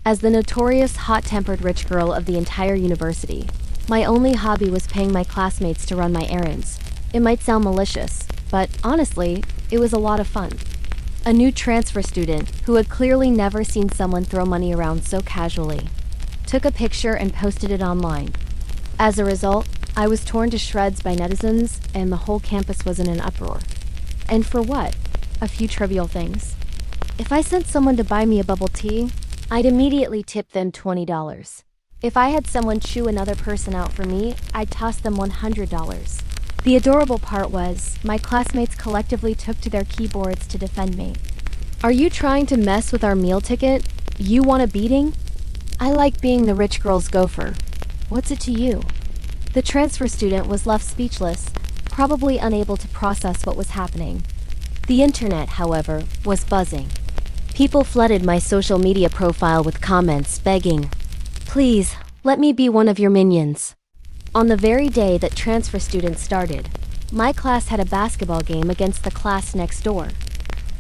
As the notorious hot-tempered rich girl of the entire university, my only hobby was paying my classmates to run my errands. It might sound malicious, but honestly, it was a lot of fun. A new transfer student, who had clearly never seen someone throw money around so casually, took a picture and posted it online. As a result, I was torn to shreds by netizens, and the whole campus was in an uproar. And for what? A few trivial things. If I sent someone to buy me a bubble tea, I'd immediately tip them $20. If I had someone chew another person out for me, I'd toss them $100. The adorable part was, my classmates collectively took to their keyboards to defend me. Are you trying to mess with our meal ticket? You want a beating? I like being the rich girl's gopher. What's it to you? The transfer student was left speechless, probably unable to process what was happening. The internet, however, was buzzing. People flooded my social media profile with comments begging, "Please, let me be one of your minions." On the very day that transfer students started, my class had a basketball game against the class next door.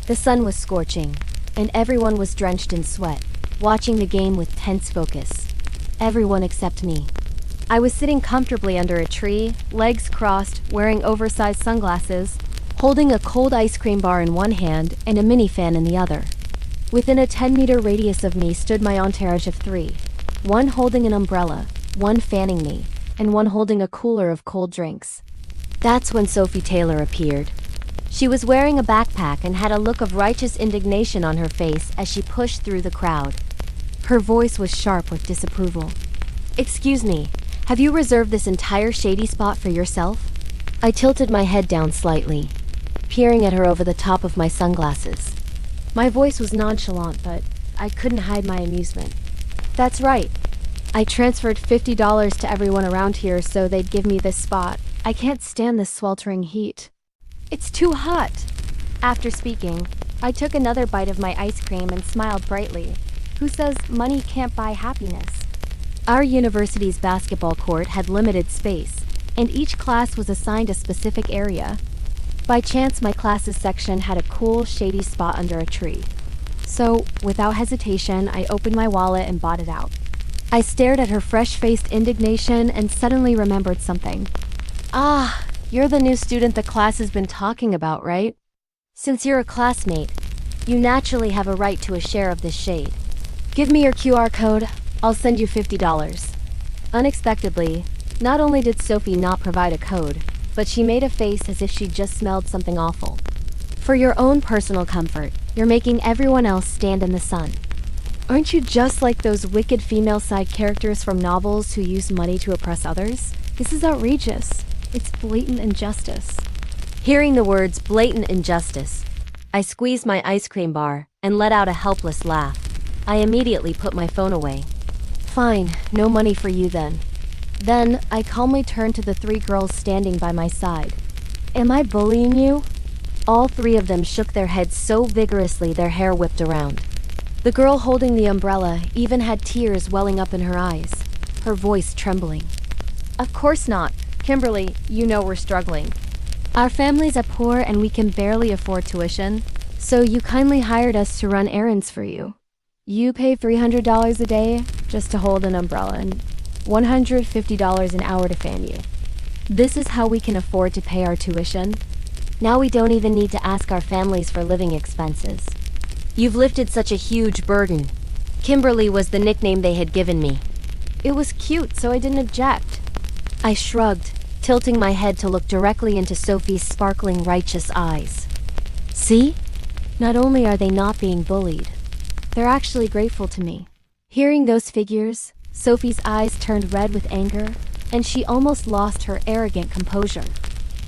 The sun was scorching, and everyone was drenched in sweat, watching the game with tense focus. Everyone except me. I was sitting comfortably under a tree, legs crossed, wearing oversized sunglasses, holding a cold ice cream bar in one hand and a mini fan in the other. Within a 10-meter radius of me stood my entourage of three, one holding an umbrella, one fanning me, and one holding a cooler of cold drinks. That's when Sophie Taylor appeared. She was wearing a backpack and had a look of righteous indignation on her face as she pushed through the crowd. Her voice was sharp with disapproval. "Excuse me, have you reserved this entire shady spot for yourself?" I tilted my head down slightly, peering at her over the top of my sunglasses. My voice was nonchalant, but I couldn't hide my amusement. "That's right. I transferred $50 to everyone around here so they'd give me this spot. I can't stand this sweltering heat. It's too hot." After speaking, I took another bite of my ice cream and smiled brightly. Who says money can't buy happiness? Our university's basketball court had limited space, and each class was assigned a specific area. By chance, my class's section had a cool, shady spot under a tree. So, without hesitation, I opened my wallet and bought it out. I stared at her fresh-faced indignation and suddenly remembered something. "Ah, you're the new student the class has been talking about, right? Since you're a classmate, you naturally have a right to a share of this shade. Give me your QR code, I'll send you $50. Unexpectedly, not only did Sophie not provide a code, but she made a face as if she'd just smelled something awful. For your own personal comfort, you're making everyone else stand in the sun. Aren't you just like those wicked female side characters from novels who use money to oppress others? This is outrageous. It's blatant injustice." Hearing the words blatant injustice, I squeezed my ice cream bar and let out a helpless laugh. I immediately put my phone away. "Fine, no money for you then." Then, I calmly turned to the three girls standing by my side. "Am I bullying you?" All three of them shook their heads so vigorously their hair whipped around. The girl holding the umbrella even had tears welling up in her eyes, her voice trembling. "Of course not. Kimberly, you know we're struggling. Our families are poor and we can barely afford tuition, so you kindly hired us to run errands for you. You pay $300 a day just to hold an umbrella and $150 an hour to fan you. This is how we can afford to pay our tuition. Now we don't even need to ask our families for living expenses. You've lifted such a huge burden." Kimberly was the nickname they had given me. It was cute, so I didn't object. I shrugged, tilting my head to look directly into Sophie's sparkling righteous eyes. "See? Not only are they not being bullied, they're actually grateful to me." Hearing those figures, Sophie's eyes turned red with anger, and she almost lost her arrogant composure.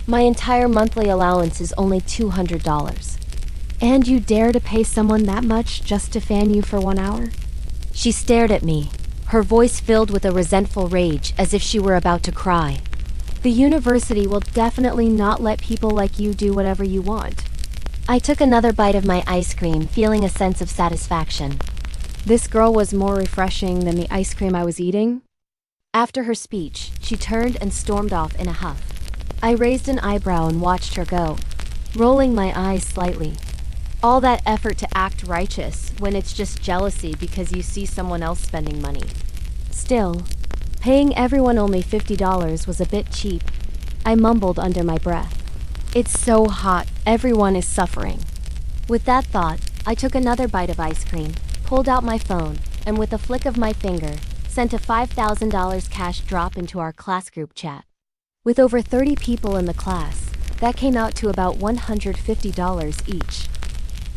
"My entire monthly allowance is only $200. And you dare to pay someone that much just to fan you for 1 hour?" She stared at me, her voice filled with a resentful rage as if she were about to cry. "The university will definitely not let people like you do whatever you want." I took another bite of my ice cream, feeling a sense of satisfaction. This girl was more refreshing than the ice cream I was eating. After her speech, she turned and stormed off in a huff. I raised an eyebrow and watched her go, rolling my eyes slightly. All that effort to act righteous when it's just jealousy because you see someone else spending money. Still, paying everyone only $50 was a bit cheap. I mumbled under my breath. It's so hot, everyone is suffering. With that thought, I took another bite of ice cream, pulled out my phone, and with a flick of my finger, sent a $5,000 cash drop into our class group chat. With over 30 people in the class, that came out to about $150 each.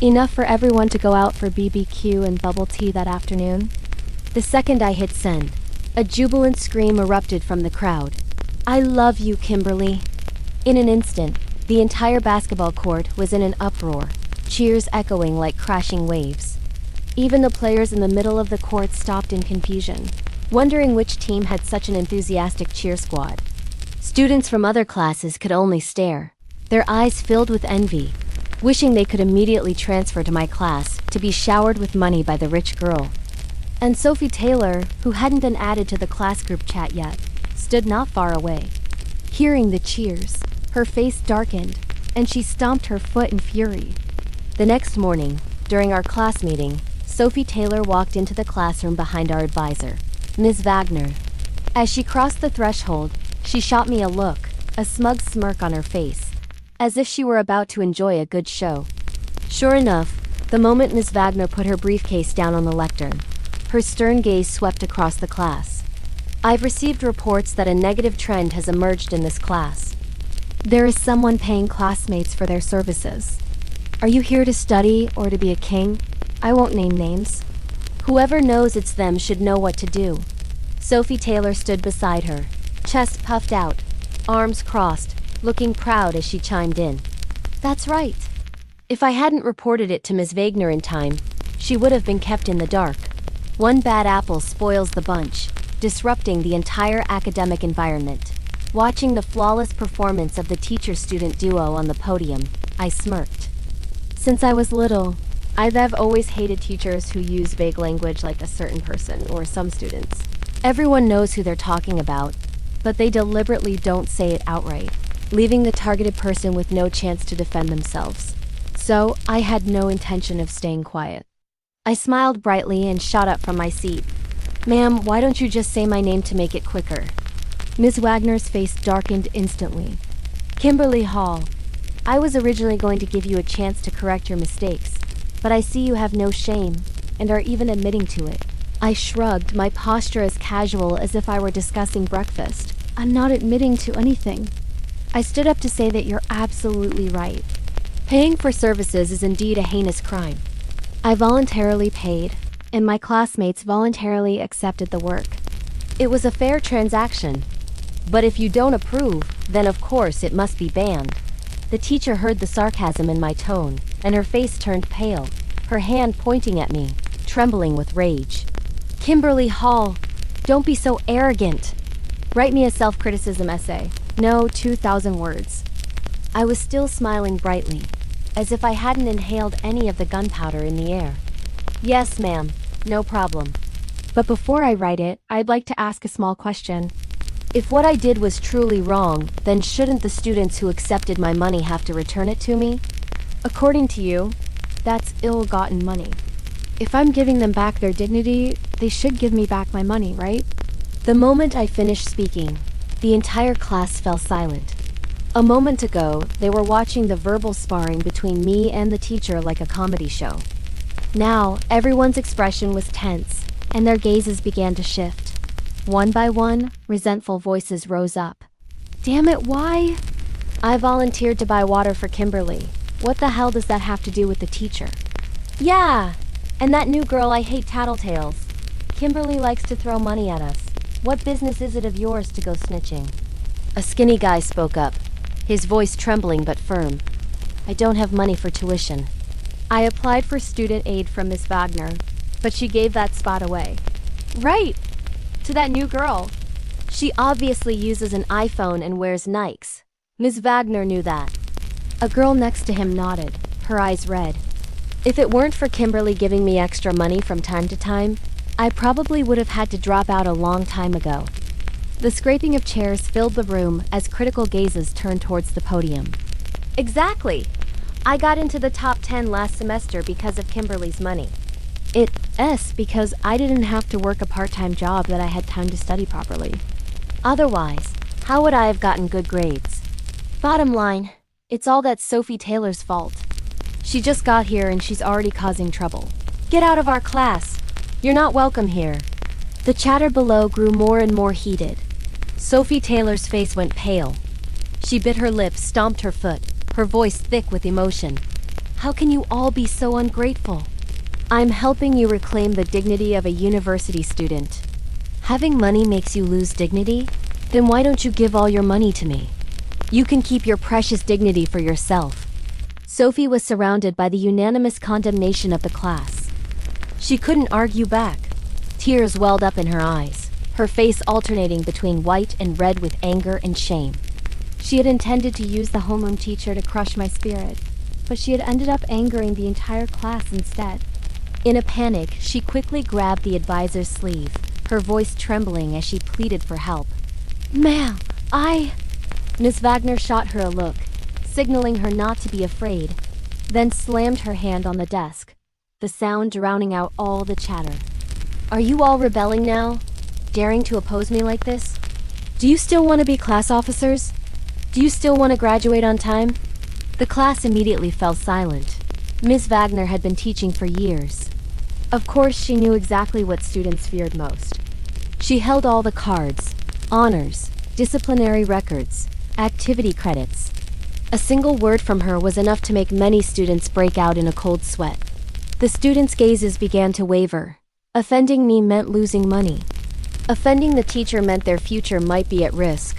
Enough for everyone to go out for BBQ and bubble tea that afternoon. The second I hit send, a jubilant scream erupted from the crowd. I love you, Kimberly. In an instant, the entire basketball court was in an uproar, cheers echoing like crashing waves. Even the players in the middle of the court stopped in confusion, wondering which team had such an enthusiastic cheer squad. Students from other classes could only stare, their eyes filled with envy, wishing they could immediately transfer to my class to be showered with money by the rich girl. And Sophie Taylor, who hadn't been added to the class group chat yet, stood not far away. Hearing the cheers, her face darkened, and she stomped her foot in fury. The next morning, during our class meeting, Sophie Taylor walked into the classroom behind our advisor, Ms. Wagner. As she crossed the threshold, she shot me a look, a smug smirk on her face, as if she were about to enjoy a good show. Sure enough, the moment Ms. Wagner put her briefcase down on the lectern, her stern gaze swept across the class. I've received reports that a negative trend has emerged in this class. There is someone paying classmates for their services. Are you here to study or to be a king? I won't name names. Whoever knows it's them should know what to do. Sophie Taylor stood beside her, chest puffed out, arms crossed, looking proud as she chimed in. That's right. If I hadn't reported it to Ms. Wagner in time, she would have been kept in the dark. One bad apple spoils the bunch, disrupting the entire academic environment. Watching the flawless performance of the teacher-student duo on the podium, I smirked. Since I was little, I've always hated teachers who use vague language like a certain person or some students. Everyone knows who they're talking about, but they deliberately don't say it outright, leaving the targeted person with no chance to defend themselves. So, I had no intention of staying quiet. I smiled brightly and shot up from my seat. Ma'am, why don't you just say my name to make it quicker? Ms. Wagner's face darkened instantly. Kimberly Hall. I was originally going to give you a chance to correct your mistakes, but I see you have no shame, and are even admitting to it. I shrugged, my posture as casual as if I were discussing breakfast. I'm not admitting to anything. I stood up to say that you're absolutely right. Paying for services is indeed a heinous crime. I voluntarily paid, and my classmates voluntarily accepted the work. It was a fair transaction. But if you don't approve, then of course it must be banned. The teacher heard the sarcasm in my tone, and her face turned pale, her hand pointing at me, trembling with rage. Kimberly Hall, don't be so arrogant. Write me a self-criticism essay. No, 2,000 words. I was still smiling brightly, as if I hadn't inhaled any of the gunpowder in the air. Yes, ma'am, no problem. But before I write it, I'd like to ask a small question. If what I did was truly wrong, then shouldn't the students who accepted my money have to return it to me? According to you, that's ill-gotten money. If I'm giving them back their dignity, they should give me back my money, right? The moment I finished speaking, the entire class fell silent. A moment ago, they were watching the verbal sparring between me and the teacher like a comedy show. Now, everyone's expression was tense, and their gazes began to shift. One by one, resentful voices rose up. Damn it, why? I volunteered to buy water for Kimberly. What the hell does that have to do with the teacher? Yeah, and that new girl, I hate tattletales. Kimberly likes to throw money at us. What business is it of yours to go snitching? A skinny guy spoke up, his voice trembling but firm. I don't have money for tuition. I applied for student aid from Miss Wagner, but she gave that spot away. Right! To that new girl. She obviously uses an iPhone and wears Nikes. Ms. Wagner knew that. A girl next to him nodded, her eyes red. If it weren't for Kimberly giving me extra money from time to time, I probably would have had to drop out a long time ago. The scraping of chairs filled the room as critical gazes turned towards the podium. Exactly! I got into the top 10 last semester because of Kimberly's money. It's because I didn't have to work a part-time job that I had time to study properly. Otherwise, how would I have gotten good grades? Bottom line, it's all that Sophie Taylor's fault. She just got here and she's already causing trouble. Get out of our class. You're not welcome here. The chatter below grew more and more heated. Sophie Taylor's face went pale. She bit her lip, stomped her foot, her voice thick with emotion. How can you all be so ungrateful? I'm helping you reclaim the dignity of a university student. Having money makes you lose dignity? Then why don't you give all your money to me? You can keep your precious dignity for yourself. Sophie was surrounded by the unanimous condemnation of the class. She couldn't argue back. Tears welled up in her eyes, her face alternating between white and red with anger and shame. She had intended to use the homeroom teacher to crush my spirit, but she had ended up angering the entire class instead. In a panic, she quickly grabbed the advisor's sleeve, her voice trembling as she pleaded for help. Ma'am, Miss Wagner shot her a look, signaling her not to be afraid, then slammed her hand on the desk, the sound drowning out all the chatter. Are you all rebelling now? Daring to oppose me like this? Do you still want to be class officers? Do you still want to graduate on time? The class immediately fell silent. Ms. Wagner had been teaching for years. Of course, she knew exactly what students feared most. She held all the cards, honors, disciplinary records, activity credits. A single word from her was enough to make many students break out in a cold sweat. The students' gazes began to waver. Offending me meant losing money. Offending the teacher meant their future might be at risk.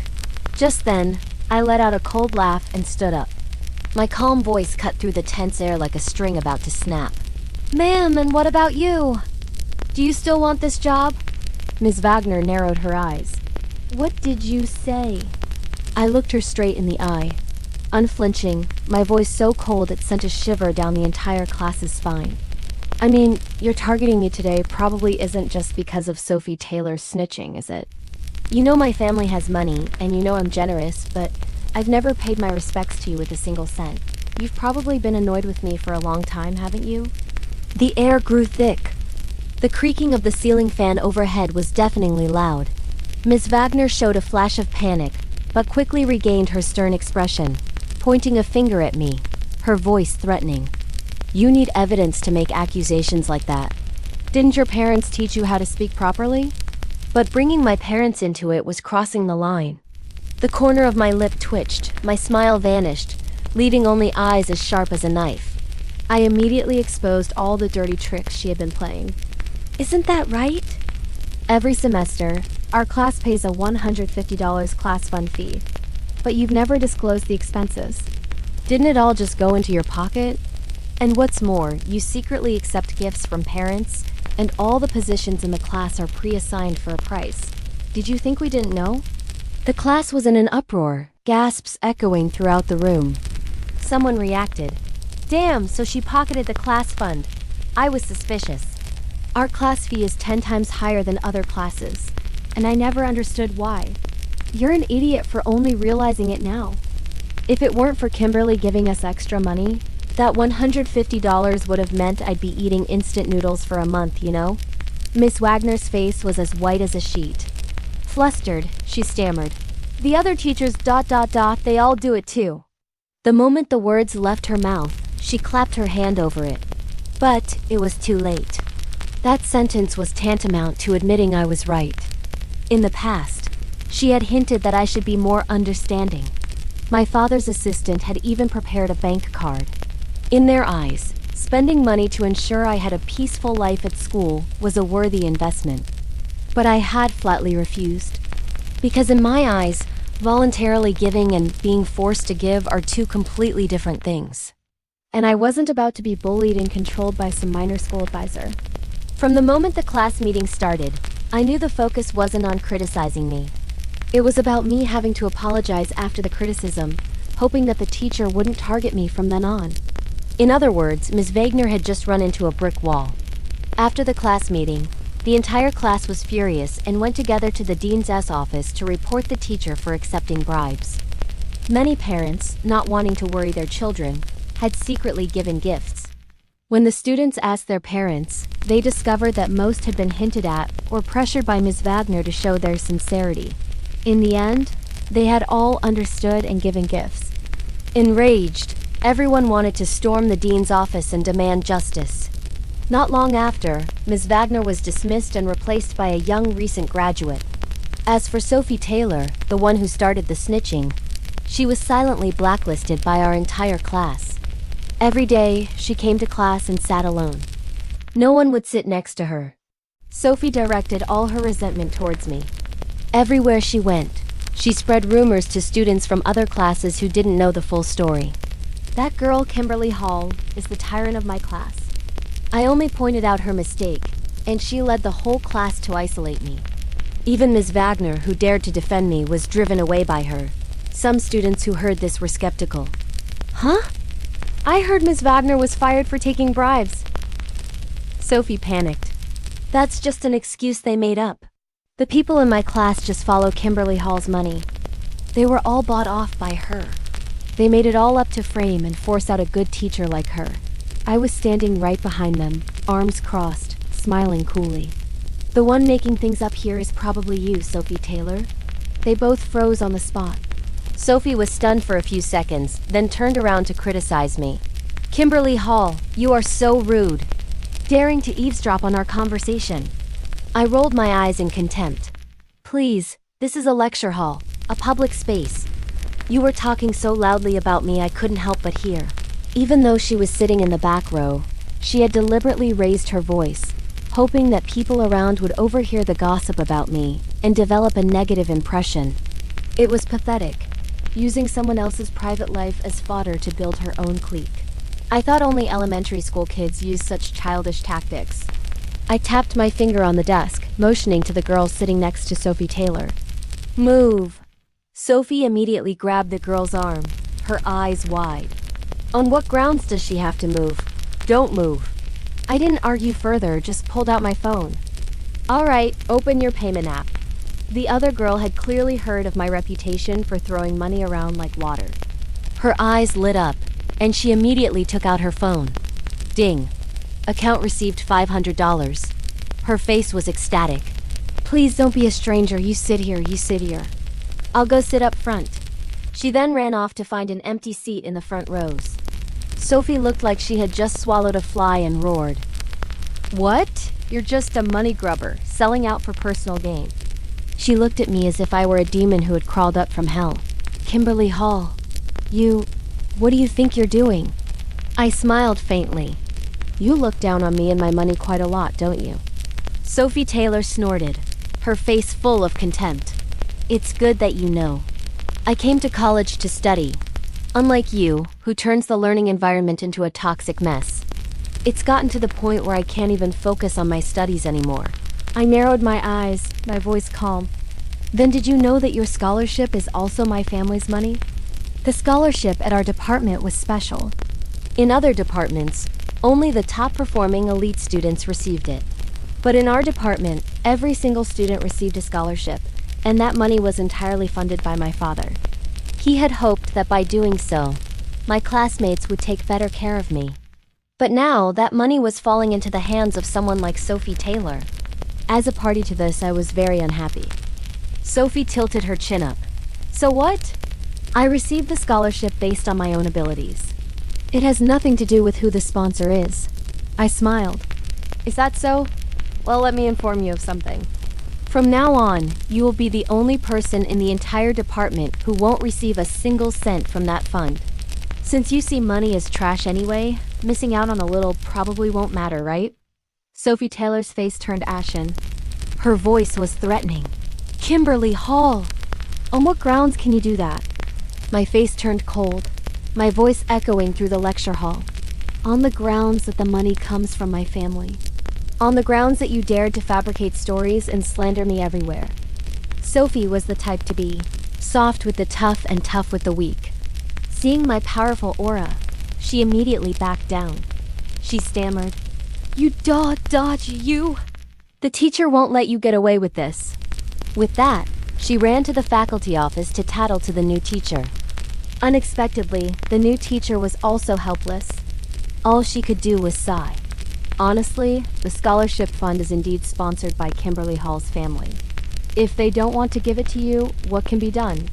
Just then, I let out a cold laugh and stood up. My calm voice cut through the tense air like a string about to snap. Ma'am, and what about you? Do you still want this job? Ms. Wagner narrowed her eyes. What did you say? I looked her straight in the eye. Unflinching, my voice so cold it sent a shiver down the entire class's spine. I mean, you're targeting me today probably isn't just because of Sophie Taylor's snitching, is it? You know my family has money, and you know I'm generous, but I've never paid my respects to you with a single cent. You've probably been annoyed with me for a long time, haven't you? The air grew thick. The creaking of the ceiling fan overhead was deafeningly loud. Ms. Wagner showed a flash of panic, but quickly regained her stern expression, pointing a finger at me, her voice threatening. You need evidence to make accusations like that. Didn't your parents teach you how to speak properly? But bringing my parents into it was crossing the line. The corner of my lip twitched, my smile vanished, leaving only eyes as sharp as a knife. I immediately exposed all the dirty tricks she had been playing. Isn't that right? Every semester, our class pays a $150 class fund fee. But you've never disclosed the expenses. Didn't it all just go into your pocket? And what's more, you secretly accept gifts from parents, and all the positions in the class are pre-assigned for a price. Did you think we didn't know? The class was in an uproar, gasps echoing throughout the room. Someone reacted. Damn, so she pocketed the class fund. I was suspicious. Our class fee is 10 times higher than other classes, and I never understood why. You're an idiot for only realizing it now. If it weren't for Kimberly giving us extra money, that $150 would have meant I'd be eating instant noodles for a month, you know? Miss Wagner's face was as white as a sheet. Flustered, she stammered. The other teachers ... they all do it too. The moment the words left her mouth, she clapped her hand over it. But it was too late. That sentence was tantamount to admitting I was right. In the past, she had hinted that I should be more understanding. My father's assistant had even prepared a bank card. In their eyes, spending money to ensure I had a peaceful life at school was a worthy investment. But I had flatly refused. Because in my eyes, voluntarily giving and being forced to give are two completely different things. And I wasn't about to be bullied and controlled by some minor school advisor. From the moment the class meeting started, I knew the focus wasn't on criticizing me. It was about me having to apologize after the criticism, hoping that the teacher wouldn't target me from then on. In other words, Ms. Wagner had just run into a brick wall. After the class meeting, the entire class was furious and went together to the dean's office to report the teacher for accepting bribes. Many parents, not wanting to worry their children, had secretly given gifts. When the students asked their parents, they discovered that most had been hinted at or pressured by Ms. Wagner to show their sincerity. In the end, they had all understood and given gifts. Enraged, everyone wanted to storm the dean's office and demand justice. Not long after, Ms. Wagner was dismissed and replaced by a young recent graduate. As for Sophie Taylor, the one who started the snitching, she was silently blacklisted by our entire class. Every day, she came to class and sat alone. No one would sit next to her. Sophie directed all her resentment towards me. Everywhere she went, she spread rumors to students from other classes who didn't know the full story. That girl, Kimberly Hall, is the tyrant of my class. I only pointed out her mistake, and she led the whole class to isolate me. Even Ms. Wagner, who dared to defend me, was driven away by her. Some students who heard this were skeptical. Huh? I heard Ms. Wagner was fired for taking bribes. Sophie panicked. That's just an excuse they made up. The people in my class just follow Kimberly Hall's money. They were all bought off by her. They made it all up to frame and force out a good teacher like her. I was standing right behind them, arms crossed, smiling coolly. The one making things up here is probably you, Sophie Taylor. They both froze on the spot. Sophie was stunned for a few seconds, then turned around to criticize me. Kimberly Hall, you are so rude. Daring to eavesdrop on our conversation. I rolled my eyes in contempt. Please, this is a lecture hall, a public space. You were talking so loudly about me I couldn't help but hear. Even though she was sitting in the back row, she had deliberately raised her voice, hoping that people around would overhear the gossip about me and develop a negative impression. It was pathetic, using someone else's private life as fodder to build her own clique. I thought only elementary school kids used such childish tactics. I tapped my finger on the desk, motioning to the girl sitting next to Sophie Taylor. Move. Sophie immediately grabbed the girl's arm, her eyes wide. On what grounds does she have to move? Don't move. I didn't argue further, just pulled out my phone. All right, open your payment app. The other girl had clearly heard of my reputation for throwing money around like water. Her eyes lit up, and she immediately took out her phone. Ding. Account received $500. Her face was ecstatic. Please don't be a stranger, you sit here. I'll go sit up front. She then ran off to find an empty seat in the front rows. Sophie looked like she had just swallowed a fly and roared. What? You're just a money grubber, selling out for personal gain. She looked at me as if I were a demon who had crawled up from hell. Kimberly Hall, what do you think you're doing? I smiled faintly. You look down on me and my money quite a lot, don't you? Sophie Taylor snorted, her face full of contempt. It's good that you know. I came to college to study. Unlike you, who turns the learning environment into a toxic mess. It's gotten to the point where I can't even focus on my studies anymore. I narrowed my eyes, my voice calm. Then did you know that your scholarship is also my family's money? The scholarship at our department was special. In other departments, only the top-performing elite students received it. But in our department, every single student received a scholarship, and that money was entirely funded by my father. He had hoped that by doing so, my classmates would take better care of me. But now, that money was falling into the hands of someone like Sophie Taylor. As a party to this, I was very unhappy. Sophie tilted her chin up. So what? I received the scholarship based on my own abilities. It has nothing to do with who the sponsor is. I smiled. Is that so? Well, let me inform you of something. From now on, you will be the only person in the entire department who won't receive a single cent from that fund. Since you see money as trash anyway, missing out on a little probably won't matter, right? Sophie Taylor's face turned ashen. Her voice was threatening. Kimberly Hall! On what grounds can you do that? My face turned cold, my voice echoing through the lecture hall. On the grounds that the money comes from my family. On the grounds that you dared to fabricate stories and slander me everywhere. Sophie was the type to be soft with the tough and tough with the weak. Seeing my powerful aura, she immediately backed down. She stammered, You dodge, you! The teacher won't let you get away with this. With that, she ran to the faculty office to tattle to the new teacher. Unexpectedly, the new teacher was also helpless. All she could do was sigh. Honestly, the scholarship fund is indeed sponsored by Kimberly Hall's family. If they don't want to give it to you, what can be done?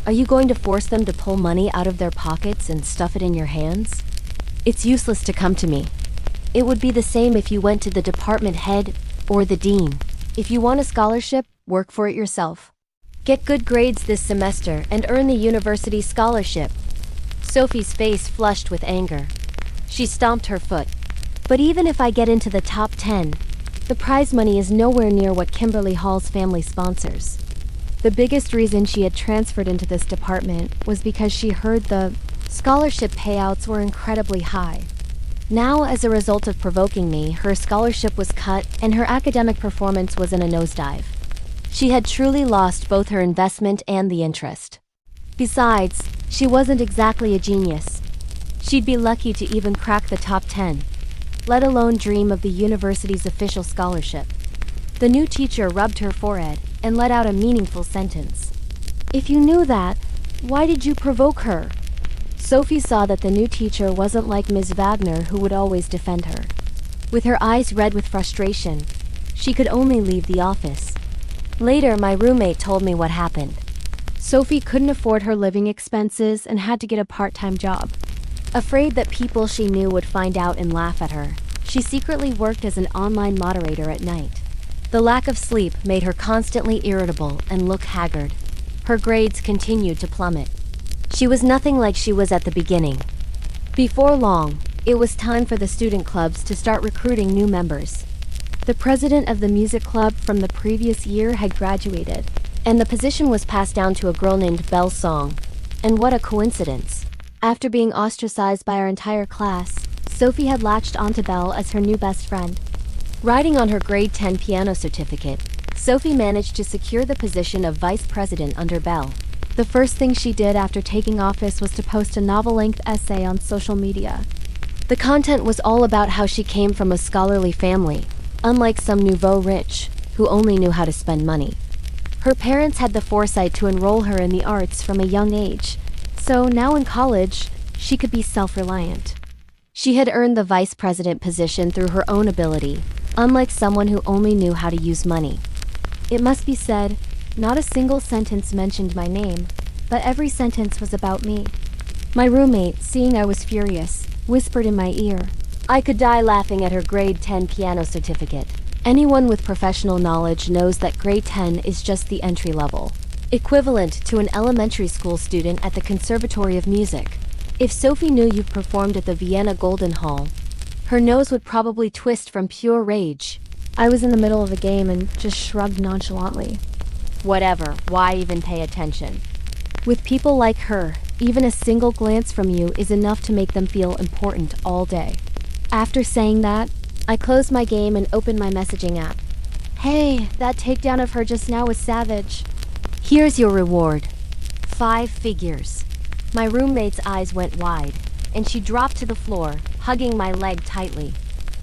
Are you going to force them to pull money out of their pockets and stuff it in your hands? It's useless to come to me. It would be the same if you went to the department head or the dean. If you want a scholarship, work for it yourself. Get good grades this semester and earn the university scholarship. Sophie's face flushed with anger. She stomped her foot. But even if I get into the top 10, the prize money is nowhere near what Kimberly Hall's family sponsors. The biggest reason she had transferred into this department was because she heard the scholarship payouts were incredibly high. Now, as a result of provoking me, her scholarship was cut and her academic performance was in a nosedive. She had truly lost both her investment and the interest. Besides, she wasn't exactly a genius. She'd be lucky to even crack the top 10, let alone dream of the university's official scholarship. The new teacher rubbed her forehead and let out a meaningful sentence. If you knew that, why did you provoke her? Sophie saw that the new teacher wasn't like Ms. Wagner, who would always defend her. With her eyes red with frustration, she could only leave the office. Later, my roommate told me what happened. Sophie couldn't afford her living expenses and had to get a part-time job. Afraid that people she knew would find out and laugh at her, she secretly worked as an online moderator at night. The lack of sleep made her constantly irritable and look haggard. Her grades continued to plummet. She was nothing like she was at the beginning. Before long, it was time for the student clubs to start recruiting new members. The president of the music club from the previous year had graduated, and the position was passed down to a girl named Belle Song. And what a coincidence. After being ostracized by our entire class, Sophie had latched onto Belle as her new best friend. Riding on her grade 10 piano certificate, Sophie managed to secure the position of vice president under Belle. The first thing she did after taking office was to post a novel-length essay on social media. The content was all about how she came from a scholarly family, unlike some nouveau rich, who only knew how to spend money. Her parents had the foresight to enroll her in the arts from a young age, so now in college, she could be self-reliant. She had earned the vice president position through her own ability, unlike someone who only knew how to use money. It must be said, not a single sentence mentioned my name, but every sentence was about me. My roommate, seeing I was furious, whispered in my ear, I could die laughing at her grade 10 piano certificate. Anyone with professional knowledge knows that grade 10 is just the entry level, equivalent to an elementary school student at the Conservatory of Music. If Sophie knew you've performed at the Vienna Golden Hall, her nose would probably twist from pure rage. I was in the middle of a game and just shrugged nonchalantly. Whatever, why even pay attention? With people like her, even a single glance from you is enough to make them feel important all day. After saying that, I closed my game and opened my messaging app. Hey, that takedown of her just now was savage. Here's your reward. 5 figures. My roommate's eyes went wide, and she dropped to the floor, hugging my leg tightly.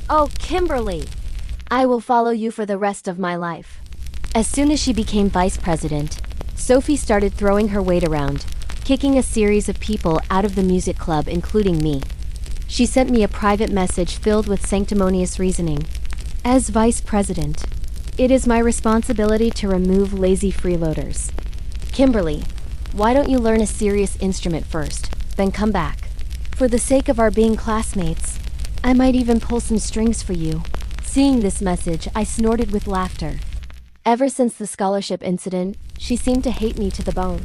Oh, Kimberly! I will follow you for the rest of my life. As soon as she became vice president, Sophie started throwing her weight around, kicking a series of people out of the music club, including me. She sent me a private message filled with sanctimonious reasoning. As vice president, it is my responsibility to remove lazy freeloaders. Kimberly, why don't you learn a serious instrument first, then come back? For the sake of our being classmates, I might even pull some strings for you. Seeing this message, I snorted with laughter. Ever since the scholarship incident, she seemed to hate me to the bone.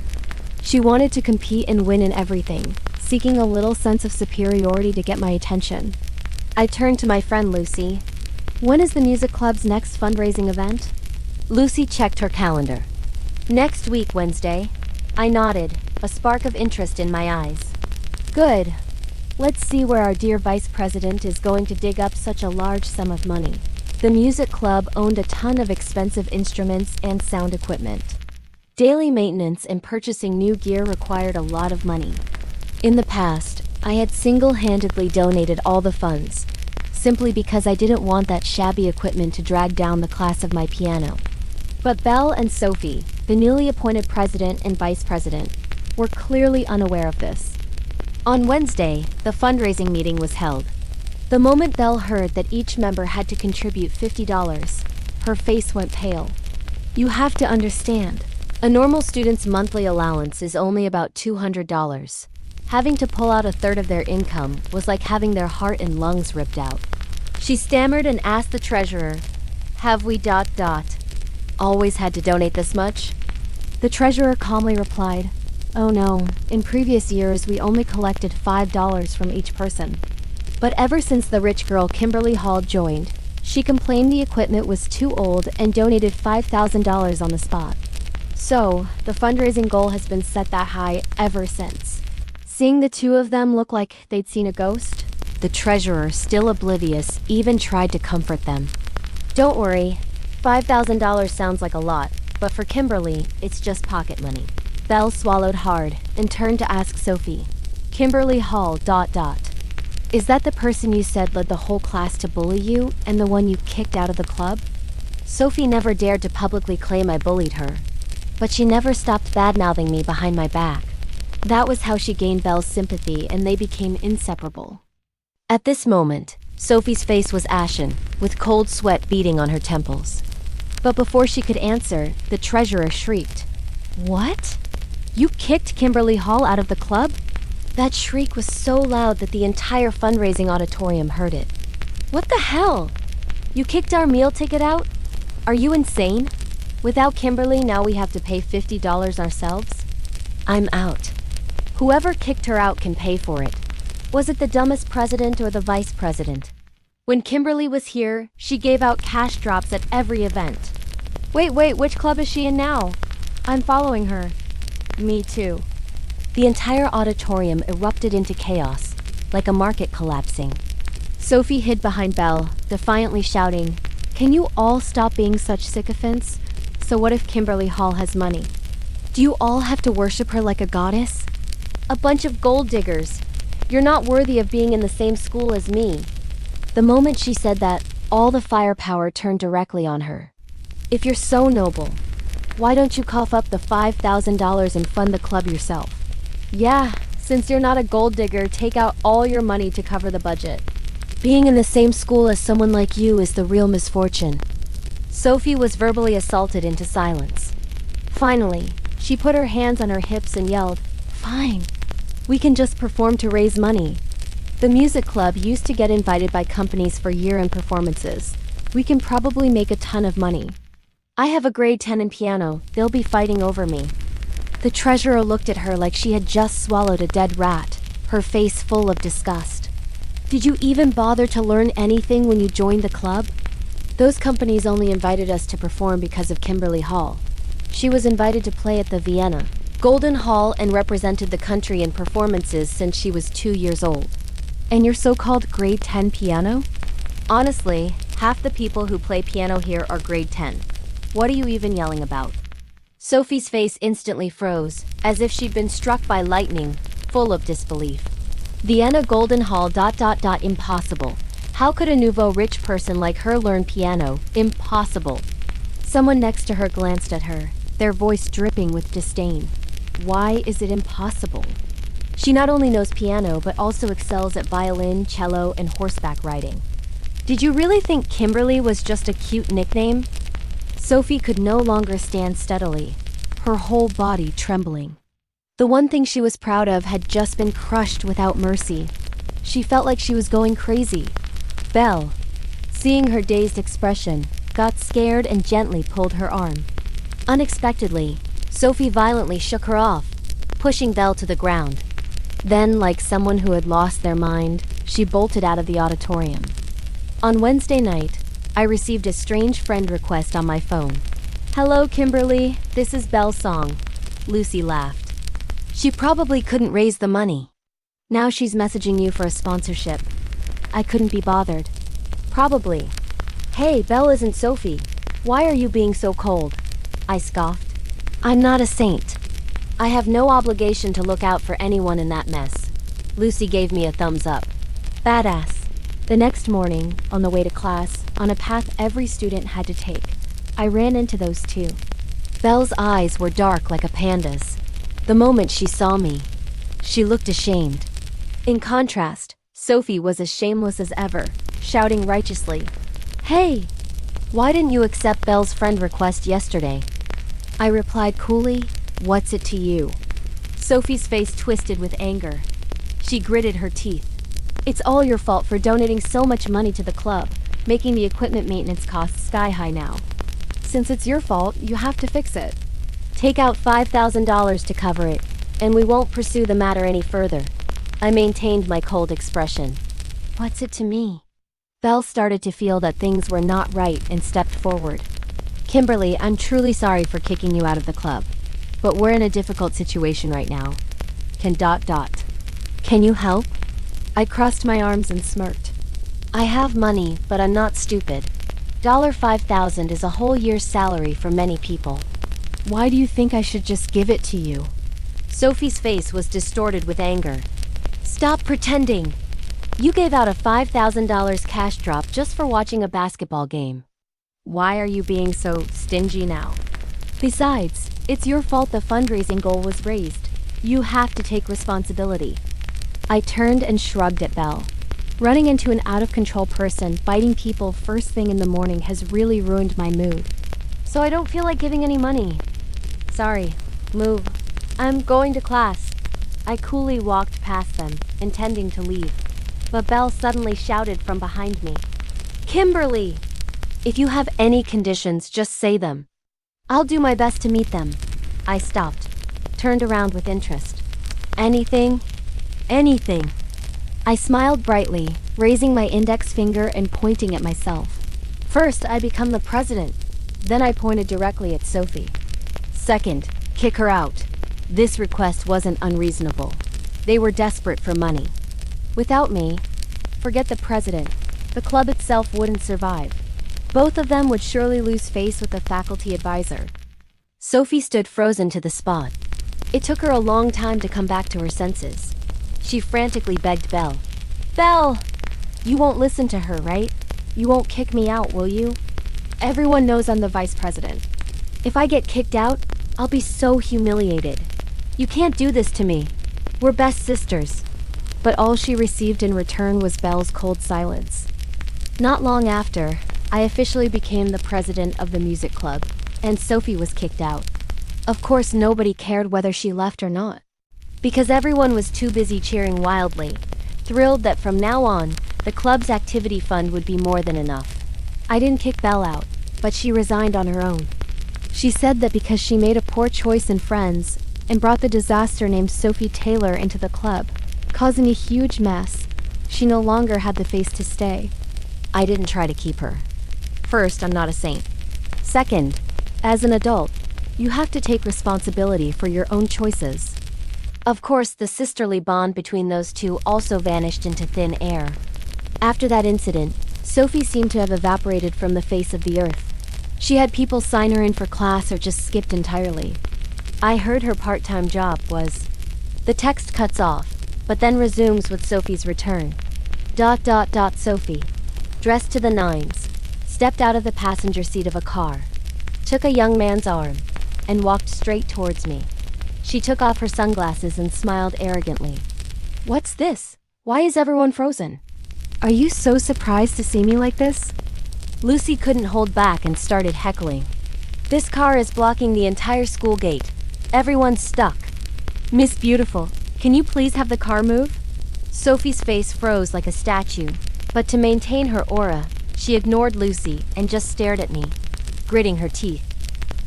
She wanted to compete and win in everything, seeking a little sense of superiority to get my attention. I turned to my friend Lucy. When is the music club's next fundraising event? Lucy checked her calendar. Next week, Wednesday. I nodded, a spark of interest in my eyes. Good. Let's see where our dear vice president is going to dig up such a large sum of money. The music club owned a ton of expensive instruments and sound equipment. Daily maintenance and purchasing new gear required a lot of money. In the past, I had single-handedly donated all the funds, simply because I didn't want that shabby equipment to drag down the class of my piano. But Belle and Sophie, the newly appointed president and vice president, were clearly unaware of this. On Wednesday, the fundraising meeting was held. The moment Belle heard that each member had to contribute $50, her face went pale. You have to understand, a normal student's monthly allowance is only about $200. Having to pull out a third of their income was like having their heart and lungs ripped out. She stammered and asked the treasurer, "Have we ... always had to donate this much?" The treasurer calmly replied, "Oh no, in previous years we only collected $5 from each person." But ever since the rich girl Kimberly Hall joined, she complained the equipment was too old and donated $5,000 on the spot. So, the fundraising goal has been set that high ever since. Seeing the two of them look like they'd seen a ghost, the treasurer, still oblivious, even tried to comfort them. "Don't worry, $5,000 sounds like a lot, but for Kimberly, it's just pocket money." Belle swallowed hard and turned to ask Sophie, "Kimberly Hall ... Is that the person you said led the whole class to bully you and the one you kicked out of the club?" Sophie never dared to publicly claim I bullied her, but she never stopped bad-mouthing me behind my back. That was how she gained Belle's sympathy, and they became inseparable. At this moment, Sophie's face was ashen, with cold sweat beading on her temples. But before she could answer, the treasurer shrieked, "What? You kicked Kimberly Hall out of the club?" That shriek was so loud that the entire fundraising auditorium heard it. "What the hell? You kicked our meal ticket out? Are you insane? Without Kimberly, now we have to pay $50 ourselves? I'm out. Whoever kicked her out can pay for it. Was it the dumbest president or the vice president? When Kimberly was here, she gave out cash drops at every event. Wait, which club is she in now? I'm following her." "Me too." The entire auditorium erupted into chaos, like a market collapsing. Sophie hid behind Belle, defiantly shouting, "Can you all stop being such sycophants? So what if Kimberly Hall has money? Do you all have to worship her like a goddess? A bunch of gold diggers. You're not worthy of being in the same school as me." The moment she said that, all the firepower turned directly on her. "If you're so noble, why don't you cough up the $5,000 and fund the club yourself? Yeah, since you're not a gold digger, take out all your money to cover the budget. Being in the same school as someone like you is the real misfortune." Sophie was verbally assaulted into silence. Finally, she put her hands on her hips and yelled, "Fine. We can just perform to raise money. The music club used to get invited by companies for year-end performances. We can probably make a ton of money. I have a grade 10 in piano, they'll be fighting over me." The treasurer looked at her like she had just swallowed a dead rat, her face full of disgust. "Did you even bother to learn anything when you joined the club? Those companies only invited us to perform because of Kimberly Hall. She was invited to play at the Vienna Golden Hall and represented the country in performances since she was 2 years old. And your so-called grade 10 piano? Honestly, half the people who play piano here are grade 10. What are you even yelling about?" Sophie's face instantly froze, as if she'd been struck by lightning, full of disbelief. "Vienna Golden Hall ... Impossible. How could a nouveau rich person like her learn piano? Impossible." Someone next to her glanced at her, their voice dripping with disdain. "Why is it impossible? She not only knows piano but also excels at violin, cello, and horseback riding. Did you really think Kimberly was just a cute nickname?" Sophie could no longer stand steadily, her whole body trembling. The one thing she was proud of had just been crushed without mercy. She felt like she was going crazy. Belle, seeing her dazed expression, got scared and gently pulled her arm. Unexpectedly, Sophie violently shook her off, pushing Belle to the ground. Then, like someone who had lost their mind, she bolted out of the auditorium. On Wednesday night, I received a strange friend request on my phone. "Hello, Kimberly, this is Belle Song." Lucy laughed. "She probably couldn't raise the money. Now she's messaging you for a sponsorship. I couldn't be bothered." "Probably. Hey, Belle isn't Sophie. Why are you being so cold?" I scoffed. "I'm not a saint. I have no obligation to look out for anyone in that mess." Lucy gave me a thumbs up. Badass. The next morning, on the way to class, on a path every student had to take, I ran into those two. Belle's eyes were dark like a panda's. The moment she saw me, she looked ashamed. In contrast, Sophie was as shameless as ever, shouting righteously, "Hey! Why didn't you accept Belle's friend request yesterday?" I replied coolly, "What's it to you?" Sophie's face twisted with anger. She gritted her teeth. "It's all your fault for donating so much money to the club, making the equipment maintenance costs sky high now. Since it's your fault, you have to fix it. Take out $5,000 to cover it, and we won't pursue the matter any further." I maintained my cold expression. "What's it to me?" Belle started to feel that things were not right and stepped forward. "Kimberly, I'm truly sorry for kicking you out of the club, but we're in a difficult situation right now. Can you help?" I crossed my arms and smirked. "I have money, but I'm not stupid. $5,000 is a whole year's salary for many people. Why do you think I should just give it to you?" Sophie's face was distorted with anger. "Stop pretending! You gave out a $5,000 cash drop just for watching a basketball game. Why are you being so stingy now? Besides, it's your fault the fundraising goal was raised. You have to take responsibility." I turned and shrugged at Belle. Running into an out-of-control person biting people first thing in the morning has really ruined my mood. So I don't feel like giving any money. "Sorry, move. I'm going to class." I coolly walked past them, intending to leave. But Belle suddenly shouted from behind me, "Kimberly! If you have any conditions, just say them. I'll do my best to meet them." I stopped, turned around with interest. "Anything? Anything." I smiled brightly, raising my index finger and pointing at myself. "First, I become the president." Then I pointed directly at Sophie. "Second, kick her out. This request wasn't unreasonable. They were desperate for money. Without me, forget the president, the club itself wouldn't survive. Both of them would surely lose face with the faculty advisor." Sophie stood frozen to the spot. It took her a long time to come back to her senses. She frantically begged Belle. "Belle! You won't listen to her, right? You won't kick me out, will you? Everyone knows I'm the vice president. If I get kicked out, I'll be so humiliated. You can't do this to me. We're best sisters." But all she received in return was Belle's cold silence. Not long after, I officially became the president of the music club, and Sophie was kicked out. Of course, nobody cared whether she left or not, because everyone was too busy cheering wildly, thrilled that from now on, the club's activity fund would be more than enough. I didn't kick Belle out, but she resigned on her own. She said that because she made a poor choice in friends and brought the disaster named Sophie Taylor into the club, causing a huge mess, she no longer had the face to stay. I didn't try to keep her. First, I'm not a saint. Second, as an adult, you have to take responsibility for your own choices. Of course, the sisterly bond between those two also vanished into thin air. After that incident, Sophie seemed to have evaporated from the face of the earth. She had people sign her in for class or just skipped entirely. I heard her part-time job was... The text cuts off, but then resumes with Sophie's return. Sophie, dressed to the nines, stepped out of the passenger seat of a car, took a young man's arm, and walked straight towards me. She took off her sunglasses and smiled arrogantly. "What's this? Why is everyone frozen? Are you so surprised to see me like this?" Lucy couldn't hold back and started heckling. "This car is blocking the entire school gate. Everyone's stuck. Miss Beautiful, can you please have the car move?" Sophie's face froze like a statue, but to maintain her aura, she ignored Lucy and just stared at me, gritting her teeth.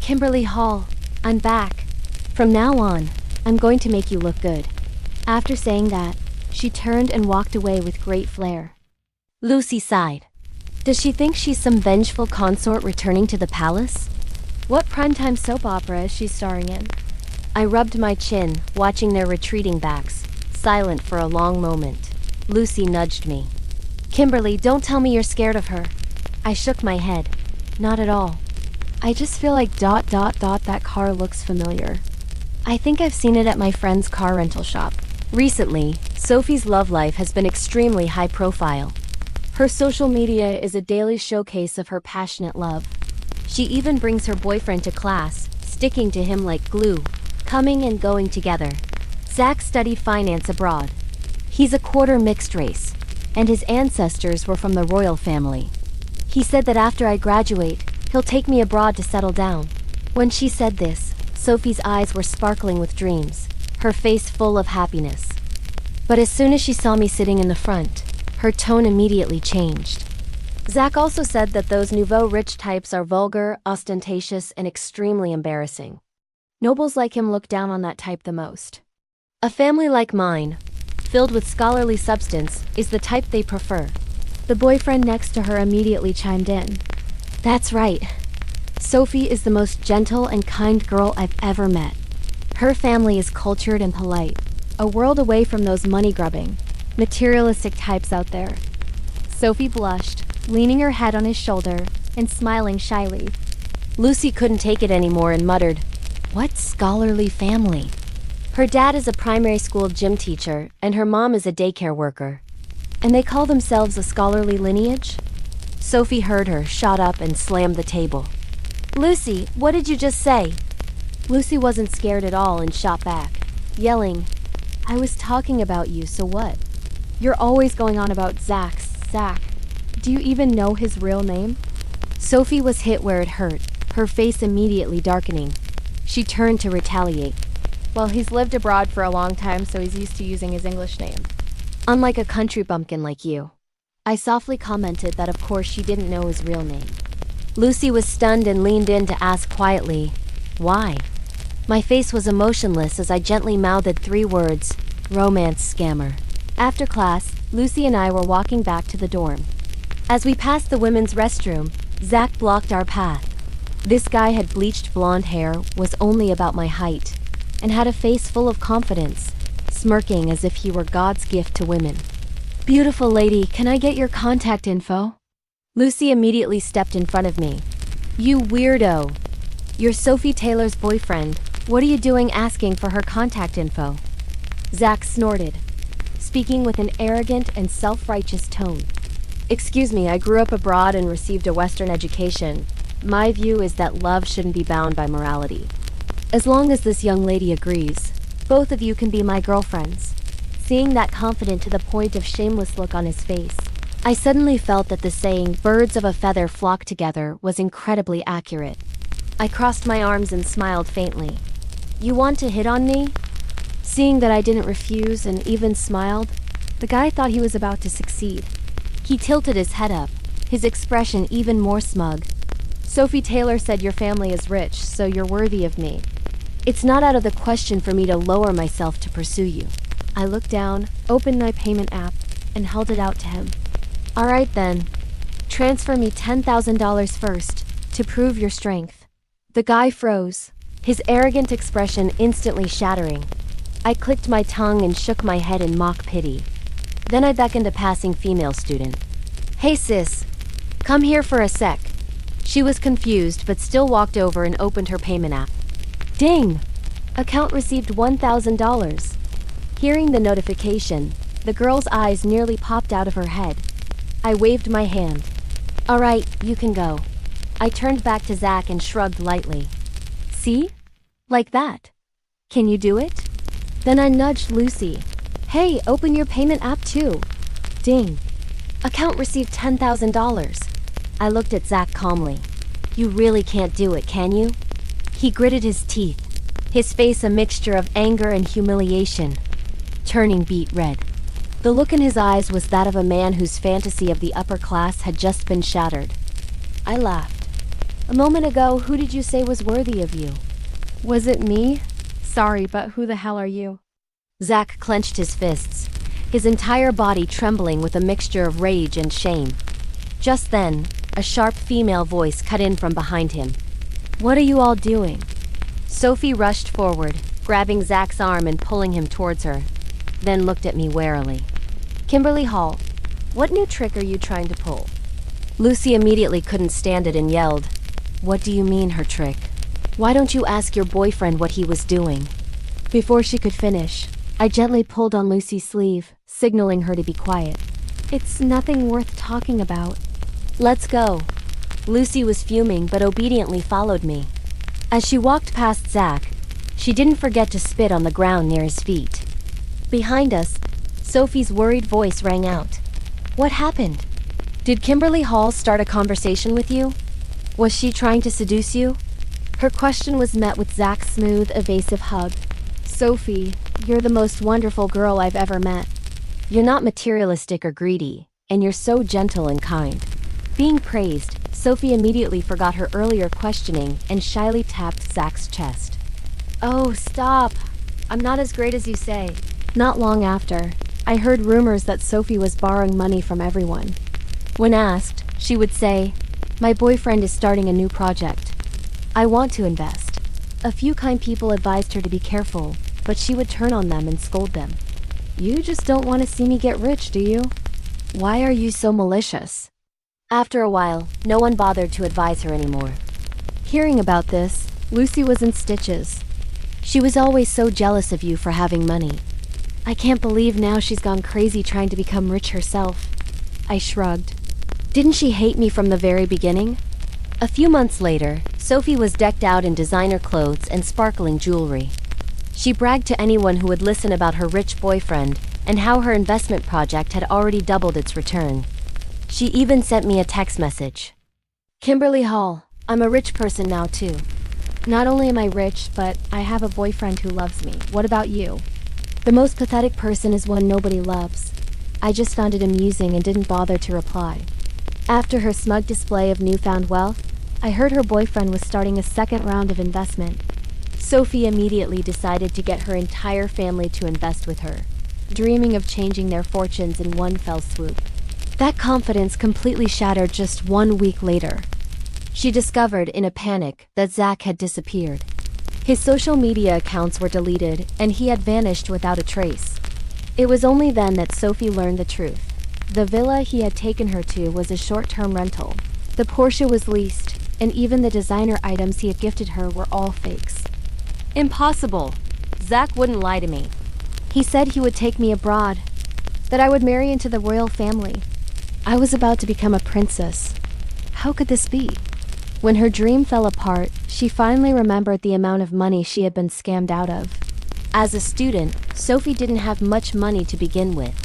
"Kimberly Hall, I'm back. From now on, I'm going to make you look good." After saying that, she turned and walked away with great flair. Lucy sighed. Does she think she's some vengeful consort returning to the palace? What primetime soap opera is she starring in? I rubbed my chin, watching their retreating backs, silent for a long moment. Lucy nudged me. "Kimberly, don't tell me you're scared of her." I shook my head. Not at all. I just feel like that car looks familiar. I think I've seen it at my friend's car rental shop. Recently, Sophie's love life has been extremely high profile. Her social media is a daily showcase of her passionate love. She even brings her boyfriend to class, sticking to him like glue, coming and going together. Zach studied finance abroad. He's a quarter mixed race, and his ancestors were from the royal family. He said that after I graduate, he'll take me abroad to settle down. When she said this, Sophie's eyes were sparkling with dreams, her face full of happiness. But as soon as she saw me sitting in the front, her tone immediately changed. Zach also said that those nouveau rich types are vulgar, ostentatious, and extremely embarrassing. Nobles like him look down on that type the most. A family like mine, filled with scholarly substance, is the type they prefer. The boyfriend next to her immediately chimed in. That's right. Sophie is the most gentle and kind girl I've ever met. Her family is cultured and polite, a world away from those money-grubbing, materialistic types out there. Sophie blushed, leaning her head on his shoulder and smiling shyly. Lucy couldn't take it anymore and muttered, "What scholarly family?" Her dad is a primary school gym teacher and her mom is a daycare worker. And they call themselves a scholarly lineage? Sophie heard her, shot up, and slammed the table. "Lucy, what did you just say?" Lucy wasn't scared at all and shot back, yelling, "I was talking about you, so what? You're always going on about Zach. Do you even know his real name?" Sophie was hit where it hurt, her face immediately darkening. She turned to retaliate. "Well, he's lived abroad for a long time, so he's used to using his English name. Unlike a country bumpkin like you." I softly commented that of course she didn't know his real name. Lucy was stunned and leaned in to ask quietly, "Why?" My face was emotionless as I gently mouthed 3 words, "Romance scammer." After class, Lucy and I were walking back to the dorm. As we passed the women's restroom, Zach blocked our path. This guy had bleached blonde hair, was only about my height, and had a face full of confidence, smirking as if he were God's gift to women. "Beautiful lady, can I get your contact info?" Lucy immediately stepped in front of me. "You weirdo. You're Sophie Taylor's boyfriend. What are you doing asking for her contact info?" Zach snorted, speaking with an arrogant and self-righteous tone. "Excuse me, I grew up abroad and received a Western education. My view is that love shouldn't be bound by morality. As long as this young lady agrees, both of you can be my girlfriends." Seeing that confident to the point of shameless look on his face, I suddenly felt that the saying, "birds of a feather flock together," was incredibly accurate. I crossed my arms and smiled faintly. "You want to hit on me?" Seeing that I didn't refuse and even smiled, the guy thought he was about to succeed. He tilted his head up, his expression even more smug. "Sophie Taylor said your family is rich, so you're worthy of me. It's not out of the question for me to lower myself to pursue you." I looked down, opened my payment app, and held it out to him. "All right then. Transfer me $10,000 first, to prove your strength." The guy froze, his arrogant expression instantly shattering. I clicked my tongue and shook my head in mock pity. Then I beckoned a passing female student. "Hey sis, come here for a sec." She was confused but still walked over and opened her payment app. Ding! Account received $1,000. Hearing the notification, the girl's eyes nearly popped out of her head. I waved my hand. "All right, you can go." I turned back to Zach and shrugged lightly. "See? Like that. Can you do it?" Then I nudged Lucy. "Hey, open your payment app too." Ding. Account received $10,000. I looked at Zach calmly. "You really can't do it, can you?" He gritted his teeth, his face a mixture of anger and humiliation, turning beet red. The look in his eyes was that of a man whose fantasy of the upper class had just been shattered. I laughed. "A moment ago, who did you say was worthy of you?" "Was it me? Sorry, but who the hell are you?" Zach clenched his fists, his entire body trembling with a mixture of rage and shame. Just then, a sharp female voice cut in from behind him. "What are you all doing?" Sophie rushed forward, grabbing Zach's arm and pulling him towards her, then looked at me warily. "Kimberly Hall, what new trick are you trying to pull?" Lucy immediately couldn't stand it and yelled, "What do you mean, her trick? Why don't you ask your boyfriend what he was doing?" Before she could finish, I gently pulled on Lucy's sleeve, signaling her to be quiet. "It's nothing worth talking about." "Let's go." Lucy was fuming but obediently followed me. As she walked past Zach, She didn't forget to spit on the ground near his feet. Behind us, Sophie's worried voice rang out. What happened? Did Kimberly Hall start a conversation with you? Was she trying to seduce you? Her question was met with Zach's smooth, evasive hug. Sophie, you're the most wonderful girl I've ever met. You're not materialistic or greedy, and you're so gentle and kind. Being praised, Sophie immediately forgot her earlier questioning and shyly tapped Zach's chest. Oh, stop. I'm not as great as you say. Not long after, I heard rumors that Sophie was borrowing money from everyone. When asked, she would say, my boyfriend is starting a new project. I want to invest. A few kind people advised her to be careful, but she would turn on them and scold them. You just don't want to see me get rich, do you? Why are you so malicious? After a while, no one bothered to advise her anymore. Hearing about this, Lucy was in stitches. She was always so jealous of you for having money. I can't believe now she's gone crazy trying to become rich herself. I shrugged. Didn't she hate me from the very beginning? A few months later, Sophie was decked out in designer clothes and sparkling jewelry. She bragged to anyone who would listen about her rich boyfriend and how her investment project had already doubled its return. She even sent me a text message. Kimberly Hall, I'm a rich person now too. Not only am I rich, but I have a boyfriend who loves me. What about you? The most pathetic person is one nobody loves. I just found it amusing and didn't bother to reply. After her smug display of newfound wealth, I heard her boyfriend was starting a second round of investment. Sophie immediately decided to get her entire family to invest with her, dreaming of changing their fortunes in one fell swoop. That confidence completely shattered just 1 week later. She discovered in a panic that Zach had disappeared. His social media accounts were deleted and he had vanished without a trace. It was only then that Sophie learned the truth. The villa he had taken her to was a short-term rental. The Porsche was leased, and even the designer items he had gifted her were all fakes. Impossible! Zach wouldn't lie to me. He said he would take me abroad, that I would marry into the royal family. I was about to become a princess. How could this be? When her dream fell apart, she finally remembered the amount of money she had been scammed out of. As a student, Sophie didn't have much money to begin with.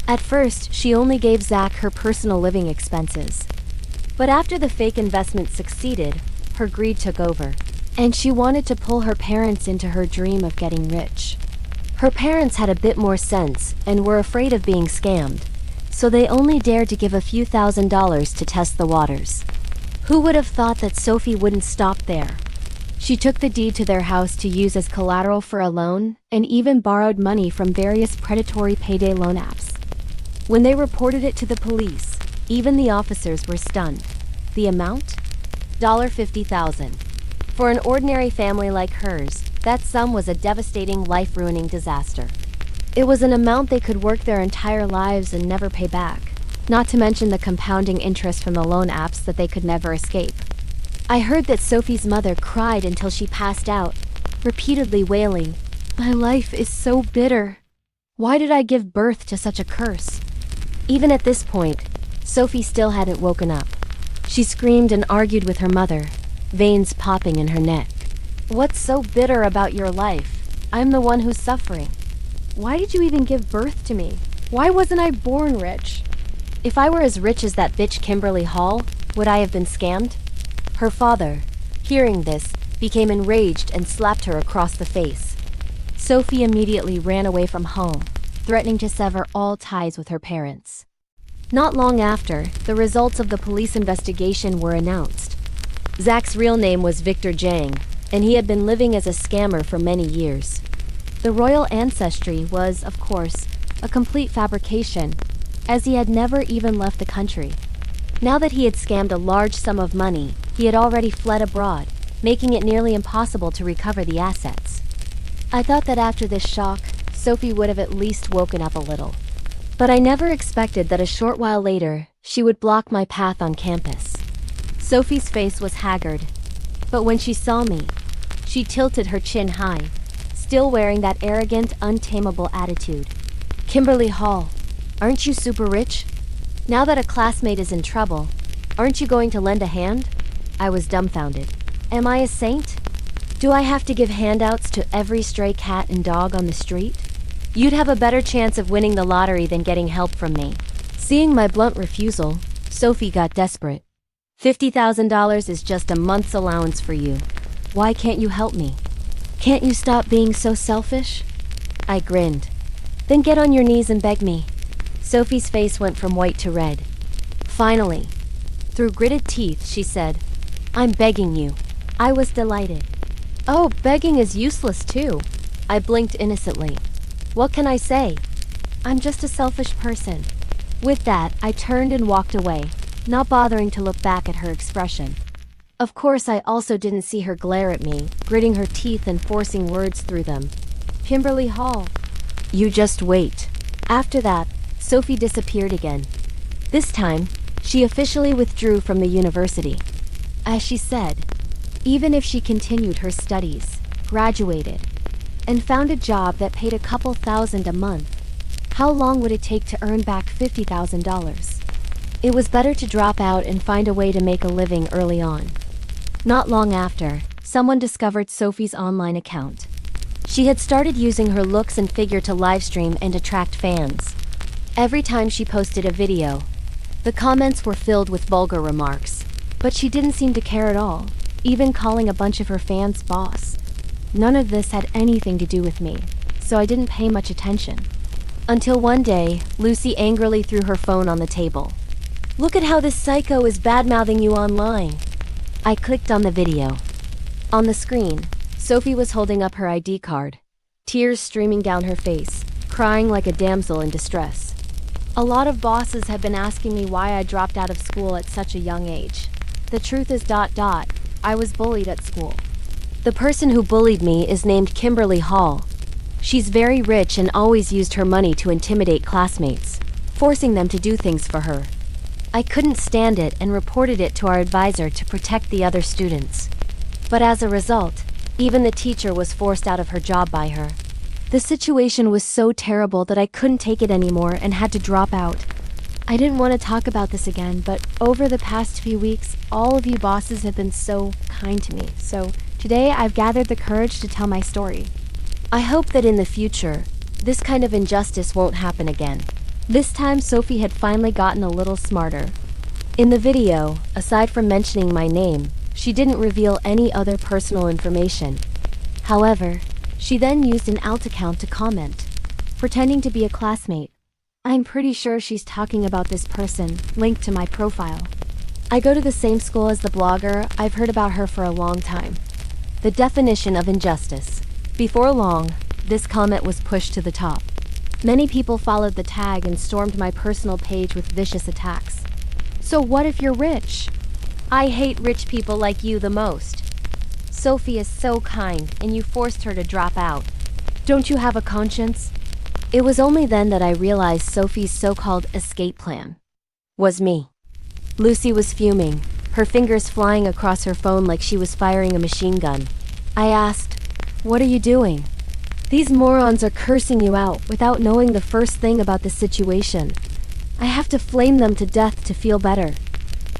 At first, she only gave Zach her personal living expenses. But after the fake investment succeeded, her greed took over, and she wanted to pull her parents into her dream of getting rich. Her parents had a bit more sense and were afraid of being scammed, so they only dared to give a few $1,000s to test the waters. Who would have thought that Sophie wouldn't stop there? She took the deed to their house to use as collateral for a loan and even borrowed money from various predatory payday loan apps. When they reported it to the police, even the officers were stunned. The amount? $50,000. For an ordinary family like hers, that sum was a devastating, life-ruining disaster. It was an amount they could work their entire lives and never pay back, not to mention the compounding interest from the loan apps that they could never escape. I heard that Sophie's mother cried until she passed out, repeatedly wailing, "My life is so bitter. Why did I give birth to such a curse?" Even at this point, Sophie still hadn't woken up. She screamed and argued with her mother, veins popping in her neck. "What's so bitter about your life? I'm the one who's suffering. Why did you even give birth to me? Why wasn't I born rich? If I were as rich as that bitch Kimberly Hall, would I have been scammed?" Her father, hearing this, became enraged and slapped her across the face. Sophie immediately ran away from home, threatening to sever all ties with her parents. Not long after, the results of the police investigation were announced. Zach's real name was Victor Jang, and he had been living as a scammer for many years. The royal ancestry was, of course, a complete fabrication, as he had never even left the country. Now that he had scammed a large sum of money, he had already fled abroad, making it nearly impossible to recover the assets. I thought that after this shock, Sophie would have at least woken up a little. But I never expected that a short while later, she would block my path on campus. Sophie's face was haggard, but when she saw me, she tilted her chin high, still wearing that arrogant, untamable attitude. "Kimberly Hall, aren't you super rich? Now that a classmate is in trouble, aren't you going to lend a hand?" I was dumbfounded. Am I a saint? Do I have to give handouts to every stray cat and dog on the street? You'd have a better chance of winning the lottery than getting help from me. Seeing my blunt refusal, Sophie got desperate. $50,000 is just a month's allowance for you. Why can't you help me? Can't you stop being so selfish? I grinned. Then get on your knees and beg me. Sophie's face went from white to red. Finally, through gritted teeth, she said, I'm begging you. I was delighted. Oh, begging is useless too. I blinked innocently. What can I say? I'm just a selfish person. With that, I turned and walked away, not bothering to look back at her expression. Of course, I also didn't see her glare at me, gritting her teeth and forcing words through them. Kimberly Hall. You just wait. After that, Sophie disappeared again. This time, she officially withdrew from the university. As she said, even if she continued her studies, graduated, and found a job that paid a couple thousand a month, how long would it take to earn back $50,000? It was better to drop out and find a way to make a living early on. Not long after, someone discovered Sophie's online account. She had started using her looks and figure to livestream and attract fans. Every time she posted a video, the comments were filled with vulgar remarks, but she didn't seem to care at all, even calling a bunch of her fans boss. None of this had anything to do with me, so I didn't pay much attention. Until one day, Lucy angrily threw her phone on the table. Look at how this psycho is bad-mouthing you online. I clicked on the video. On the screen, Sophie was holding up her ID card, tears streaming down her face, crying like a damsel in distress. A lot of bosses have been asking me why I dropped out of school at such a young age. The truth is ... I was bullied at school. The person who bullied me is named Kimberly Hall. She's very rich and always used her money to intimidate classmates, forcing them to do things for her. I couldn't stand it and reported it to our advisor to protect the other students. But as a result, even the teacher was forced out of her job by her. The situation was so terrible that I couldn't take it anymore and had to drop out. I didn't want to talk about this again, but over the past few weeks, all of you bosses have been so kind to me. So today I've gathered the courage to tell my story. I hope that in the future, this kind of injustice won't happen again. This time Sophie had finally gotten a little smarter. In the video, aside from mentioning my name, she didn't reveal any other personal information. However, she then used an alt account to comment, pretending to be a classmate. I'm pretty sure she's talking about this person, linked to my profile. I go to the same school as the blogger. I've heard about her for a long time. The definition of injustice. Before long, this comment was pushed to the top. Many people followed the tag and stormed my personal page with vicious attacks. So what if you're rich? I hate rich people like you the most. Sophie is so kind, and you forced her to drop out. Don't you have a conscience? It was only then that I realized Sophie's so-called escape plan was me. Lucy was fuming, her fingers flying across her phone like she was firing a machine gun. I asked, "What are you doing? These morons are cursing you out without knowing the first thing about the situation. I have to flame them to death to feel better."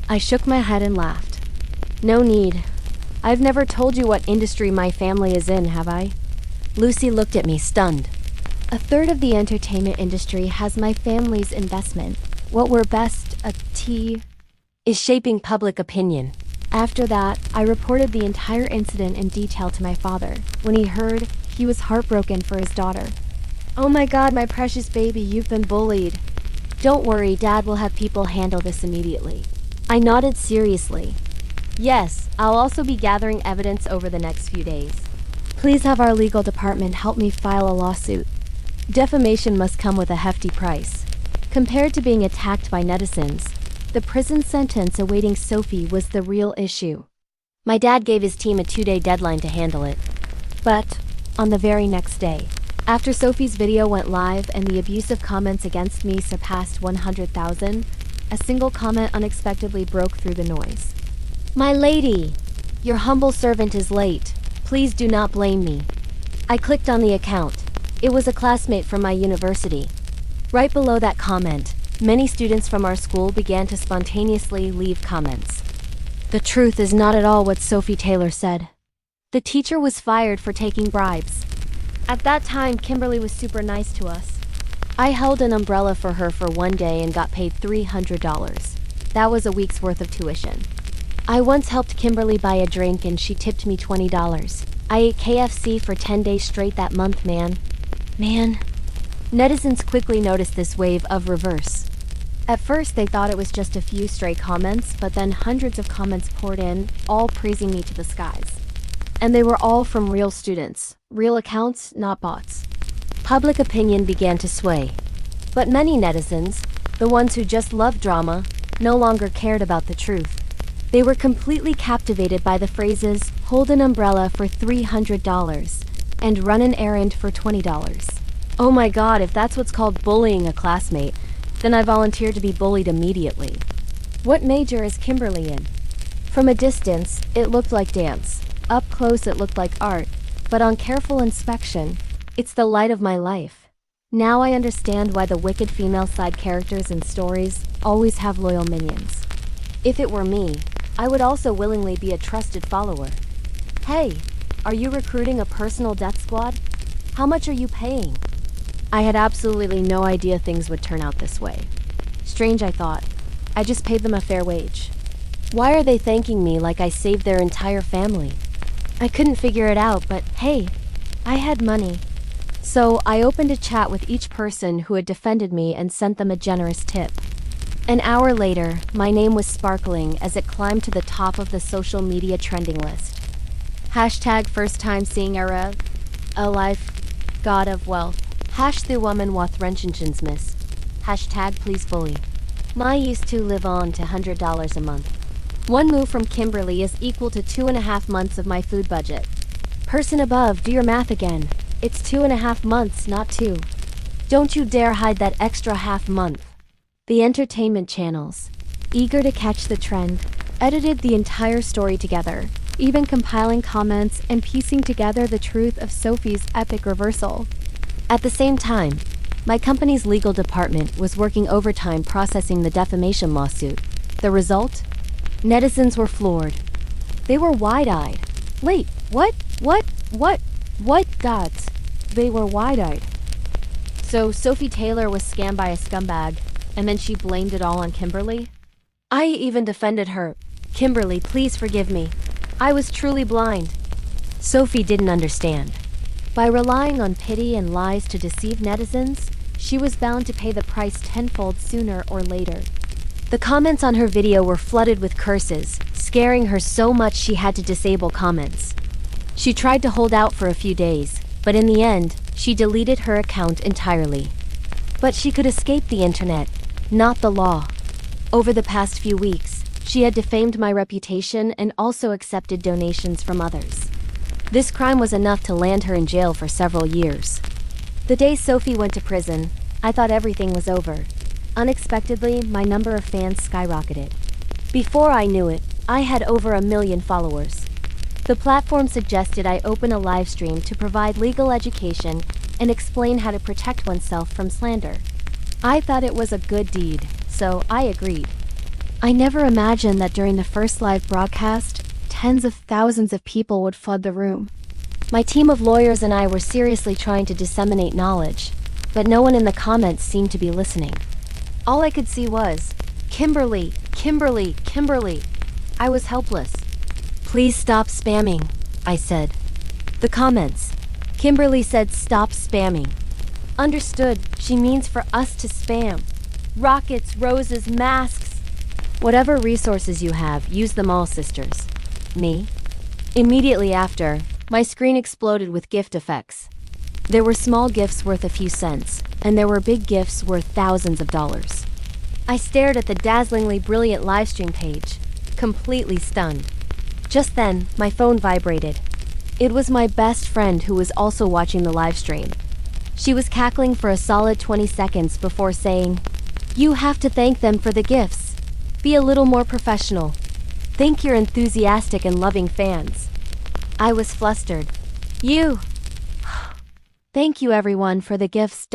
I shook my head and laughed. No need. I've never told you what industry my family is in, have I? Lucy looked at me, stunned. A third of the entertainment industry has my family's investment. What we're best at is shaping public opinion. After that, I reported the entire incident in detail to my father. When he heard, he was heartbroken for his daughter. "Oh my God, my precious baby, you've been bullied." "Don't worry, Dad will have people handle this immediately." I nodded seriously. "Yes, I'll also be gathering evidence over the next few days. Please have our legal department help me file a lawsuit. Defamation must come with a hefty price. Compared to being attacked by netizens, the prison sentence awaiting Sophie was the real issue." My dad gave his team a 2-day deadline to handle it. But, on the very next day, after Sophie's video went live and the abusive comments against me surpassed 100,000, a single comment unexpectedly broke through the noise. "My lady, your humble servant is late. Please do not blame me." I clicked on the account. It was a classmate from my university. Right below that comment, many students from our school began to spontaneously leave comments. The truth is not at all what Sophie Taylor said. The teacher was fired for taking bribes. At that time, Kimberly was super nice to us. I held an umbrella for her for one day and got paid $300. That was a week's worth of tuition. I once helped Kimberly buy a drink and she tipped me $20. I ate KFC for 10 days straight that month, man. Netizens quickly noticed this wave of reverse. At first, they thought it was just a few stray comments, but then hundreds of comments poured in, all praising me to the skies. And they were all from real students, real accounts, not bots. Public opinion began to sway. But many netizens, the ones who just loved drama, no longer cared about the truth. They were completely captivated by the phrases, "hold an umbrella for $300" and "run an errand for $20." Oh my god, if that's what's called bullying a classmate, then I volunteered to be bullied immediately. What major is Kimberly in? From a distance, it looked like dance. Up close, it looked like art. But on careful inspection, it's the light of my life. Now I understand why the wicked female side characters in stories always have loyal minions. If it were me, I would also willingly be a trusted follower. Hey, are you recruiting a personal death squad? How much are you paying? I had absolutely no idea things would turn out this way. Strange, I thought. I just paid them a fair wage. Why are they thanking me like I saved their entire family? I couldn't figure it out, but hey, I had money. So I opened a chat with each person who had defended me and sent them a generous tip. An hour later, my name was sparkling as it climbed to the top of the social media trending list. Hashtag first time seeing a life, god of wealth. Hash the woman wath renchens miss. Hashtag please bully. My used to live on to $100 a month. One move from Kimberly is equal to 2.5 months of my food budget. Person above, do your math again. It's 2.5 months, not 2. Don't you dare hide that extra half month. The entertainment channels, eager to catch the trend, edited the entire story together, even compiling comments and piecing together the truth of Sophie's epic reversal. At the same time, my company's legal department was working overtime processing the defamation lawsuit. The result? Netizens were floored. They were wide-eyed. Wait, what? Gods. They were wide-eyed. So Sophie Taylor was scammed by a scumbag, and then she blamed it all on Kimberly? I even defended her. Kimberly, please forgive me. I was truly blind. Sophie didn't understand. By relying on pity and lies to deceive netizens, she was bound to pay the price tenfold sooner or later. The comments on her video were flooded with curses, scaring her so much she had to disable comments. She tried to hold out for a few days, but in the end, she deleted her account entirely. But she could escape the internet, not the law. Over the past few weeks, she had defamed my reputation and also accepted donations from others. This crime was enough to land her in jail for several years. The day Sophie went to prison, I thought everything was over. Unexpectedly, my number of fans skyrocketed. Before I knew it, I had over 1 million followers. The platform suggested I open a live stream to provide legal education and explain how to protect oneself from slander. I thought it was a good deed, so I agreed. I never imagined that during the first live broadcast, tens of thousands of people would flood the room. My team of lawyers and I were seriously trying to disseminate knowledge, but no one in the comments seemed to be listening. All I could see was, Kimberly, Kimberly, Kimberly. I was helpless. Please stop spamming, I said. The comments. Kimberly said stop spamming. Understood, she means for us to spam. Rockets, roses, masks. Whatever resources you have, use them all, sisters. Me? Immediately after, my screen exploded with gift effects. There were small gifts worth a few cents, and there were big gifts worth thousands of dollars. I stared at the dazzlingly brilliant livestream page, completely stunned. Just then, my phone vibrated. It was my best friend who was also watching the livestream. She was cackling for a solid 20 seconds before saying, "You have to thank them for the gifts. Be a little more professional. Thank your enthusiastic and loving fans." I was flustered. Thank you everyone for the gifts.